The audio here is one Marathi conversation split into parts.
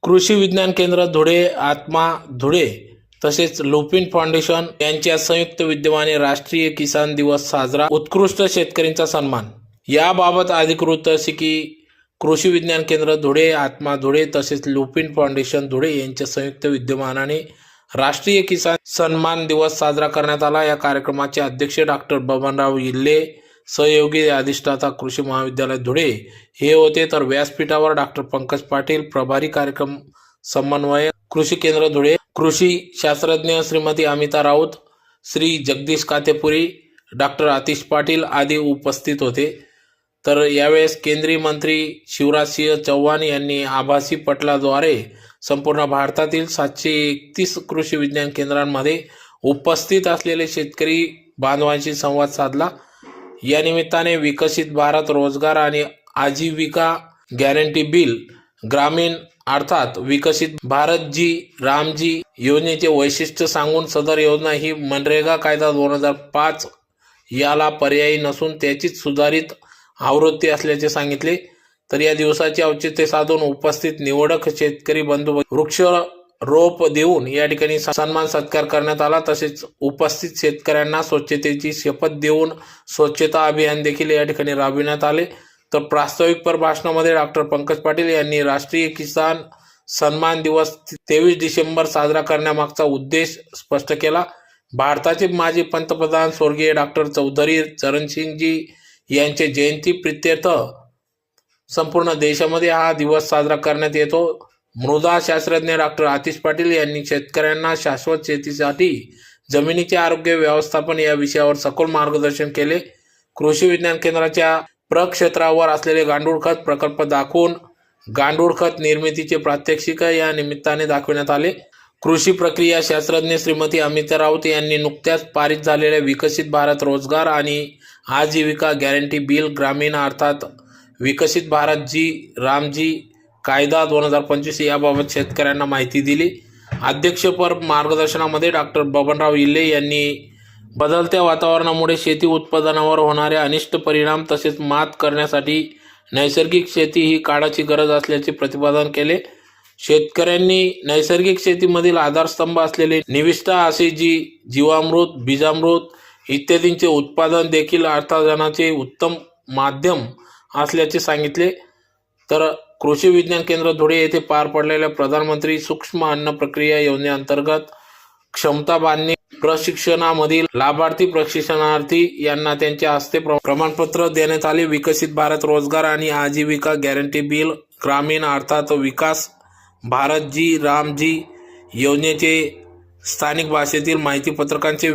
कृषी विज्ञान केंद्र धुळे, आत्मा धुळे तसेच लुपिन फाउंडेशन यांच्या संयुक्त विद्यमाने राष्ट्रीय किसान दिवस साजरा, उत्कृष्ट शेतकऱ्यांचा सन्मान। याबाबत अधिकृत असे की कृषी विज्ञान केंद्र धुळे, आत्मा धुळे तसेच लुपिन फाउंडेशन धुळे यांच्या संयुक्त विद्यमानाने राष्ट्रीय किसान सन्मान दिवस साजरा करण्यात आला। या कार्यक्रमाचे अध्यक्ष डॉक्टर बबनराव इल्ले, सहयोगी अधिष्ठाता कृषी महाविद्यालय धुळे हे होते, तर व्यासपीठावर डॉक्टर पंकज पाटील, प्रभारी कार्यक्रम समन्वयक कृषी केंद्र धुळे, कृषी शास्त्रज्ञ श्रीमती अमिता राऊत, श्री जगदीश कातेपुरी, डॉक्टर आतिश पाटील आदी उपस्थित होते। तर यावेळेस केंद्रीय मंत्री शिवराज सिंह चौहान यांनी आभासी पटलाद्वारे संपूर्ण भारतातील 731 कृषी विज्ञान केंद्रांमध्ये उपस्थित असलेले शेतकरी बांधवांशी संवाद साधला। या निमित्ताने विकसित भारत रोजगार आणि आजीविका गॅरंटी बिल ग्रामीण अर्थात विकसित भारत जी रामजी योजनेचे वैशिष्ट्य सांगून सदर योजना ही मनरेगा कायदा 2005 याला पर्यायी नसून त्याचीच सुधारित आवृत्ती असल्याचे सांगितले। तर या दिवसाचे औचित्य साधून उपस्थित निवडक शेतकरी बंधू वृक्ष रोप देऊन या ठिकाणी सन्मान सत्कार करण्यात आला। तसेच उपस्थित शेतकऱ्यांना स्वच्छतेची शपथ देऊन स्वच्छता अभियान देखील या ठिकाणी राबविण्यात आले। तर प्रास्ताविक पर भाषणामध्ये डॉक्टर पंकज पाटील यांनी राष्ट्रीय किसान सन्मान दिवस 23 डिसेंबर साजरा करण्यामागचा उद्देश स्पष्ट केला। भारताचे माजी पंतप्रधान स्वर्गीय डॉक्टर चौधरी चरणसिंगजी यांचे जयंती प्रित्यर्थ संपूर्ण देशामध्ये हा दिवस साजरा करण्यात येतो। मृदा शास्त्रज्ञ डॉक्टर आतिश पाटील यांनी शेतकऱ्यांना शाश्वत शेतीसाठी जमिनीचे आरोग्य व्यवस्थापन या विषयावर सखोल मार्गदर्शन केले। कृषी विज्ञान केंद्राच्या प्रक्षेत्रावर असलेले गांडूळ खत प्रकल्प दाखवून गांडूळ खत निर्मितीचे प्रात्यक्षिक या निमित्ताने दाखविण्यात आले। कृषी प्रक्रिया शास्त्रज्ञ श्रीमती अमिता राऊत यांनी नुकत्याच पारित झालेल्या विकसित भारत रोजगार आणि आजीविका गॅरंटी बिल ग्रामीण अर्थात विकसित भारत जी रामजी कायदा 2025 याबाबत शेतकऱ्यांना माहिती दिली। अध्यक्षपद मार्गदर्शनामध्ये डॉक्टर बबनराव इल्ले यांनी बदलत्या वातावरणामुळे शेती उत्पादनावर होणारे अनिष्ट परिणाम तसेच मात करण्यासाठी नैसर्गिक शेती ही काळाची गरज असल्याचे प्रतिपादन केले। शेतकऱ्यांनी नैसर्गिक शेतीमधील आधारस्तंभ असलेले निविष्ठा असे जीवामृत, बीजामृत इत्यादींचे उत्पादन देखील अर्थार्जनाचे उत्तम माध्यम असल्याचे सांगितले। तर कृषी विज्ञान केंद्र धुळे येथे पार पडलेल्या प्रधानमंत्री सूक्ष्म अन्न प्रक्रिया योजनेअंतर्गत क्षमता बांधणी प्रशिक्षणामधील लाभार्थी प्रशिक्षणार्थी यांना त्यांच्या हस्ते प्रमाणपत्र देण्यात आले। विकसित भारत रोजगार आणि आजीविका गॅरंटी बिल ग्रामीण अर्थात विकास भारत जी रामजी योजनेचे स्थानिक भाषेतील माहितीपत्रकांचे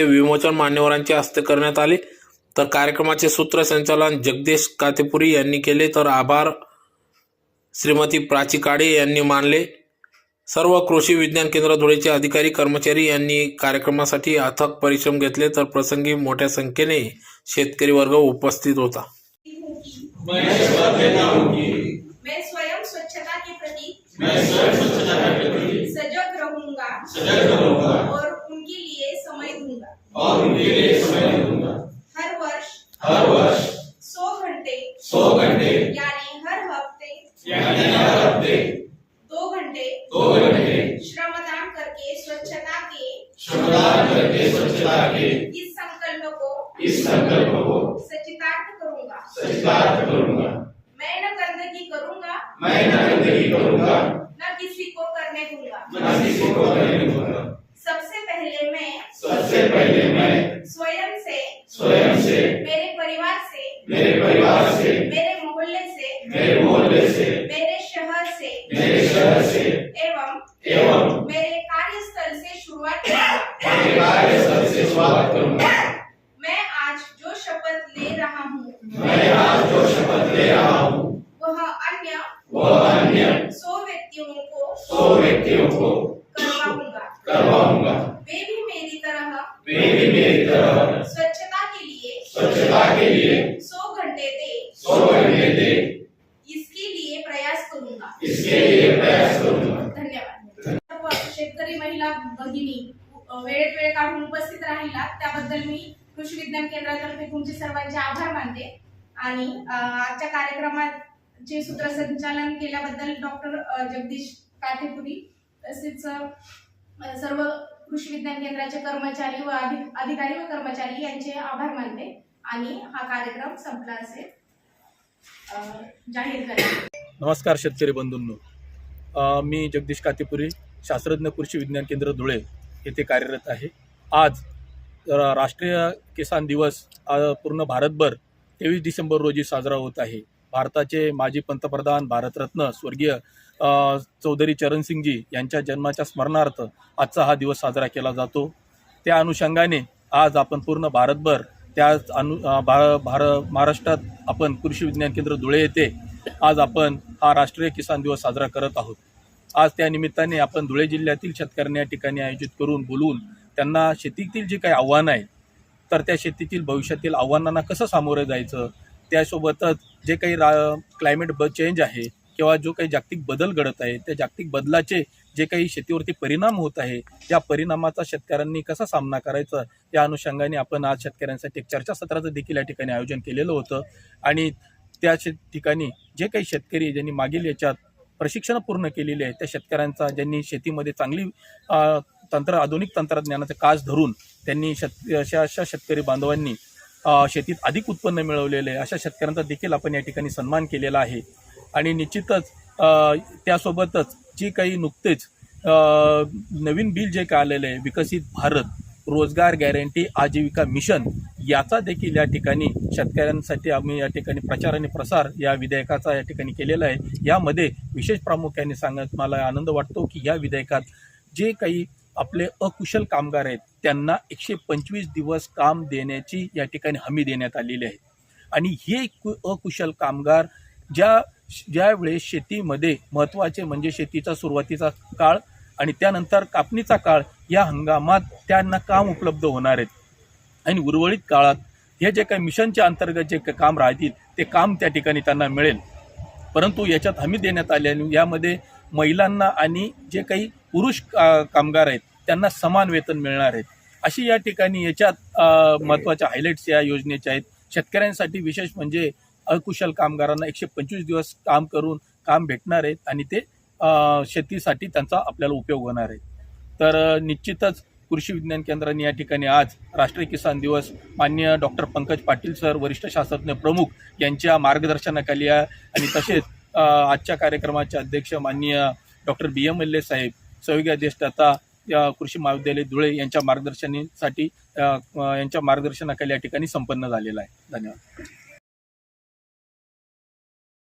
विमोचन मान्यवरांच्या हस्ते करण्यात आले। तर कार्यक्रमाचे सूत्रसंचालन जगदीश कातेपुरी यांनी केले, तर आभार श्रीमती प्राची काळे यांनी मानले। सर्व कृषी विज्ञान केंद्र धुळेचे अधिकारी कर्मचारी यांनी कार्यक्रमासाठी अथक परिश्रम घेतले। तर प्रसंगी मोठ्या संख्येने शेतकरी वर्ग उपस्थित होता। मैं स्वयं स्वच्छता के प्रति सजग रहूंगा और उनके लिए समय दूंगा। हर वर्ष 100 घंटे यानी हर हफ्ते 2 घंटे श्रमदान करके स्वच्छता के इस संकल्प को सचितार्थ करूंगा। मैं न गंदगी करूंगा, न किसी को करने दूंगा। सबसे पहले मैं स्वयं से, मेरे परिवार से, मेरे मोहल्ले से, मेरे शहर से एवं मेरे कार्यस्थल से शुरुआत करूंगा। मैं आज जो शपथ ले रहा हूँ वह अन्य 100 व्यक्तियों को करवाऊंगा। वे भी मेरी तरह स्वच्छता के लिए 100 घंटे दे इसके लिए प्रयास करूंगा। धन्यवाद। शेतकरी महिला भगिनी वेळेत वेळ काढून उपस्थित राहिलात त्याबद्दल मी कृषी विज्ञान केंद्रातर्फे तुमचे सर्वांचे आभार मानते। आणि आजच्या कार्यक्रमात चे सूत्रसंचालन केल्याबद्दल डॉक्टर जगदीश काटेपुरी तसेच सर्व कृषी विज्ञान केंद्राचे कर्मचारी व अधिकारी व कर्मचारी यांचे आभार मानते आणि हा कार्यक्रम संपला असे जाहीर करते. नमस्कार शेतकरी बंधूंनो, मी जगदीश कातेपुरी, शास्त्रज्ञ कृषी विज्ञान केंद्र धुळे येथे कार्यरत आहे. आज राष्ट्रीय किसान दिवस पूर्ण भारतभर 23 डिसेंबर रोजी साजरा होत आहे. भारताचे माजी पंतप्रधान भारतरत्न स्वर्गीय चौधरी चरणसिंगजी यांच्या जन्माच्या स्मरणार्थ आजचा हा दिवस साजरा केला जातो. त्या अनुषंगाने आज आपण पूर्ण भारतभर त्याच महाराष्ट्रात आपण कृषी विज्ञान केंद्र धुळे येथे आज आपण हा राष्ट्रीय किसान दिवस साजरा करत आहोत. आज त्या निमित्ताने आपण धुळे जिल्ह्यातील शेतकऱ्यांना या ठिकाणी आयोजित करून बोलून त्यांना शेतीतील जी काही आव्हानं आहेत तर त्या शेतीतील भविष्यातील आव्हानांना कसं सामोरं जायचं, त्यासोबतच जे काही क्लायमेट चेंज आहे किंवा जो काही जागतिक बदल घडत आहे त्या जागतिक बदलाचे जे काही शेतीवरती परिणाम होत आहे त्या परिणामाचा शेतकऱ्यांनी कसा सामना करायचा या अनुषंगाने आपण आज शेतकऱ्यांसाठी एक चर्चासत्राचं देखील या ठिकाणी आयोजन केलेलं होतं. आणि त्या ठिकाणी जे काही शेतकरी ज्यांनी मागील याच्यात प्रशिक्षण पूर्ण केलेले आहे त्या शेतकऱ्यांचा, ज्यांनी शेतीमध्ये चांगली आधुनिक तंत्रज्ञानाचा कास धरून त्यांनी अशा शेतकरी बांधवांनी शेतीत अधिक उत्पन्न मिळवलेलं आहे अशा शेतकऱ्यांचा देखील आपण या ठिकाणी सन्मान केलेला आहे. आणि निश्चितच त्यासोबतच जी काही नुकतेच नवीन बिल जे काय आलेलं आहे विकसित भारत रोजगार गॅरंटी आजीविका मिशन, याचा देखील या ठिकाणी शेतकऱ्यांसाठी आम्ही या ठिकाणी प्रचार आणि प्रसार या विधेयकाचा या ठिकाणी केलेला आहे. यामध्ये विशेष प्रामुख्याने सांगत मला आनंद वाटतो की या विधेयकात जे काही आपले अकुशल कामगार आहेत त्यांना 125 दिवस काम देण्याची या ठिकाणी हमी देण्यात आलेली आहे. आणि हे अकुशल कामगार ज्या वेळेस शेतीमध्ये महत्त्वाचे म्हणजे शेतीचा सुरुवातीचा काळ आणि त्यानंतर कापणीचा काळ या हंगामात त्यांना काम उपलब्ध होणार आहेत. आणि उर्वरित काळात हे जे काही मिशनच्या अंतर्गत जे काम राहतील ते काम त्या ठिकाणी त्यांना मिळेल. परंतु याच्यात हमी देण्यात आल्याने यामध्ये महिलांना आणि जे काही पुरुष कामगार आहेत त्यांना समान वेतन मिळणार आहेत. अशी या ठिकाणी याच्यात महत्त्वाच्या हायलाईट्स या योजनेच्या आहेत. शेतकऱ्यांसाठी विशेष म्हणजे अकुशल कामगारांना 125 दिवस काम भेटणार आहेत आणि ते शेतीसाठी त्यांचा आपल्याला उपयोग होणार आहे. तर निश्चितच कृषी विज्ञान केंद्राने या ठिकाणी आज राष्ट्रीय किसान दिवस माननीय डॉक्टर पंकज पाटील सर वरिष्ठ शास्त्रज्ञ प्रमुख यांच्या मार्गदर्शनाखाली आणि तसेच आजच्या कार्यक्रमाचे अध्यक्ष माननीय डॉक्टर BM मल्ले साहेब सहयोगी अधिष्ठाता या कृषी महाविद्यालय धुळे यांच्या मार्गदर्शनाखाली या ठिकाणी संपन्न झालेला आहे. धन्यवाद.